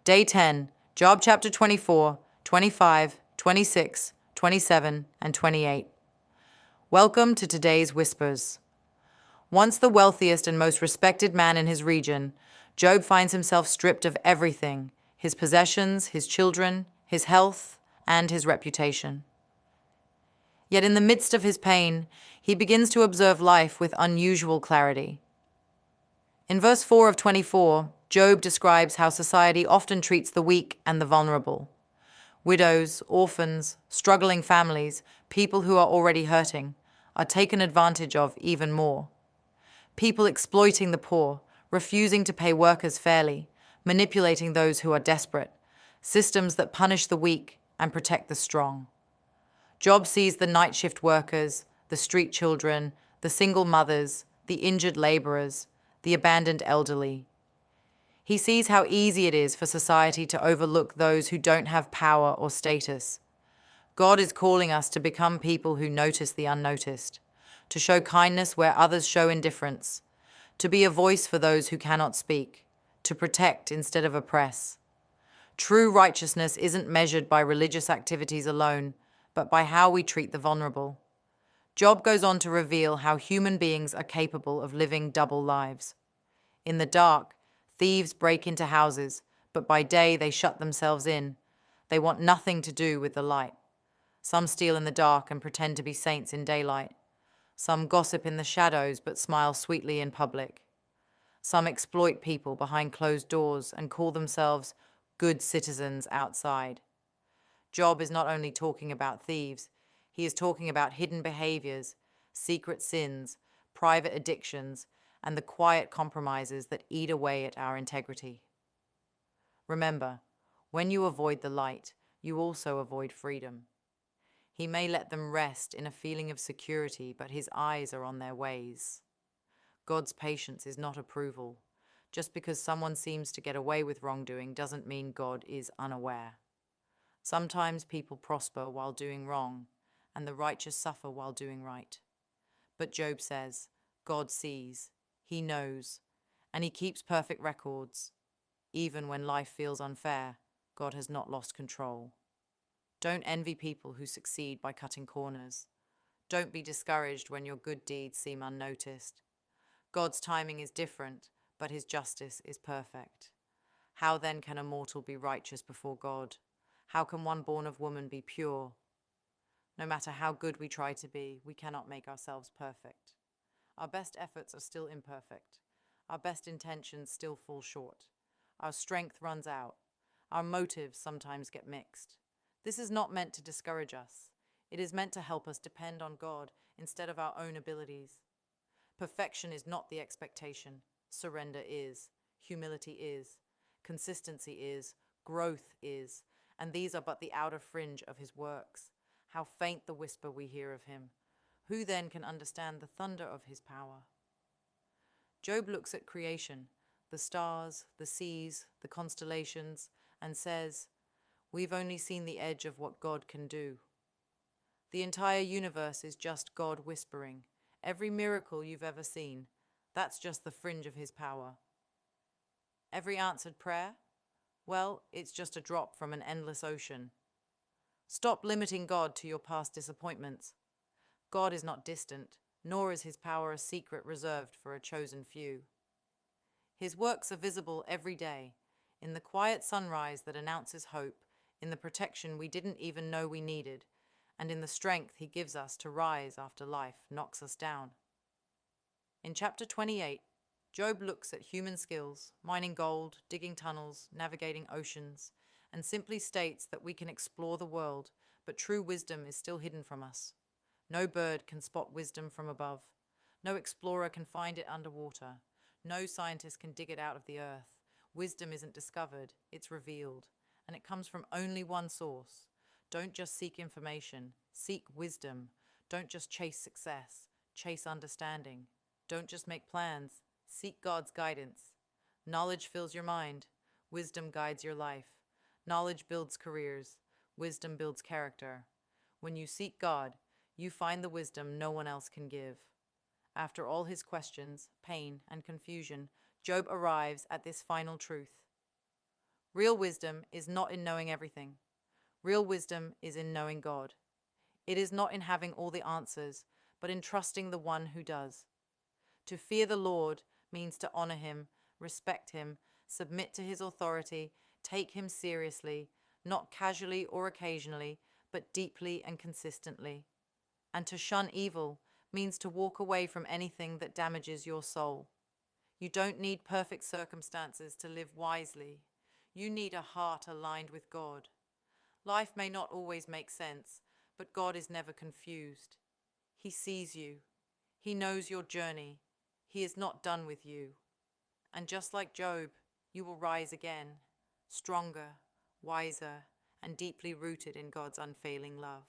Day 10, Job chapter 24, 25, 26, 27, and 28. Welcome to today's Whispers. Once the wealthiest and most respected man in his region, Job finds himself stripped of everything: his possessions, his children, his health, and his reputation. Yet in the midst of his pain, he begins to observe life with unusual clarity. In verse 4 of 24, Job describes how society often treats the weak and the vulnerable. Widows, orphans, struggling families, people who are already hurting, are taken advantage of even more. People exploiting the poor, refusing to pay workers fairly, manipulating those who are desperate, systems that punish the weak and protect the strong. Job sees the night shift workers, the street children, the single mothers, the injured laborers, the abandoned elderly. He sees how easy it is for society to overlook those who don't have power or status. God is calling us to become people who notice the unnoticed, to show kindness where others show indifference, to be a voice for those who cannot speak, to protect instead of oppress. True righteousness isn't measured by religious activities alone, but by how we treat the vulnerable. Job goes on to reveal how human beings are capable of living double lives. In the dark, thieves break into houses, but by day they shut themselves in. They want nothing to do with the light. Some steal in the dark and pretend to be saints in daylight. Some gossip in the shadows but smile sweetly in public. Some exploit people behind closed doors and call themselves good citizens outside. Job is not only talking about thieves, he is talking about hidden behaviors, secret sins, private addictions, and the quiet compromises that eat away at our integrity. Remember, when you avoid the light, you also avoid freedom. He may let them rest in a feeling of security, but his eyes are on their ways. God's patience is not approval. Just because someone seems to get away with wrongdoing doesn't mean God is unaware. Sometimes people prosper while doing wrong, and the righteous suffer while doing right. But Job says, God sees, he knows, and he keeps perfect records. Even when life feels unfair, God has not lost control. Don't envy people who succeed by cutting corners. Don't be discouraged when your good deeds seem unnoticed. God's timing is different, but his justice is perfect. How then can a mortal be righteous before God? How can one born of woman be pure? No matter how good we try to be, we cannot make ourselves perfect. Our best efforts are still imperfect. Our best intentions still fall short. Our strength runs out. Our motives sometimes get mixed. This is not meant to discourage us. It is meant to help us depend on God instead of our own abilities. Perfection is not the expectation. Surrender is. Humility is. Consistency is. Growth is. And these are but the outer fringe of his works. How faint the whisper we hear of him. Who then can understand the thunder of his power? Job looks at creation, the stars, the seas, the constellations, and says, we've only seen the edge of what God can do. The entire universe is just God whispering. Every miracle you've ever seen, that's just the fringe of his power. Every answered prayer? Well, it's just a drop from an endless ocean. Stop limiting God to your past disappointments. God is not distant, nor is his power a secret reserved for a chosen few. His works are visible every day, in the quiet sunrise that announces hope, in the protection we didn't even know we needed, and in the strength he gives us to rise after life knocks us down. In chapter 28, Job looks at human skills, mining gold, digging tunnels, navigating oceans, and simply states that we can explore the world, but true wisdom is still hidden from us. No bird can spot wisdom from above. No explorer can find it underwater. No scientist can dig it out of the earth. Wisdom isn't discovered, it's revealed, and it comes from only one source. Don't just seek information, seek wisdom. Don't just chase success, chase understanding. Don't just make plans, seek God's guidance. Knowledge fills your mind, wisdom guides your life. Knowledge builds careers, wisdom builds character. When you seek God, you find the wisdom no one else can give. After all his questions, pain, and confusion, Job arrives at this final truth. Real wisdom is not in knowing everything. Real wisdom is in knowing God. It is not in having all the answers, but in trusting the one who does. To fear the Lord means to honor him, respect him, submit to his authority, take him seriously, not casually or occasionally, but deeply and consistently. And to shun evil means to walk away from anything that damages your soul. You don't need perfect circumstances to live wisely. You need a heart aligned with God. Life may not always make sense, but God is never confused. He sees you. He knows your journey. He is not done with you. And just like Job, you will rise again, stronger, wiser, and deeply rooted in God's unfailing love.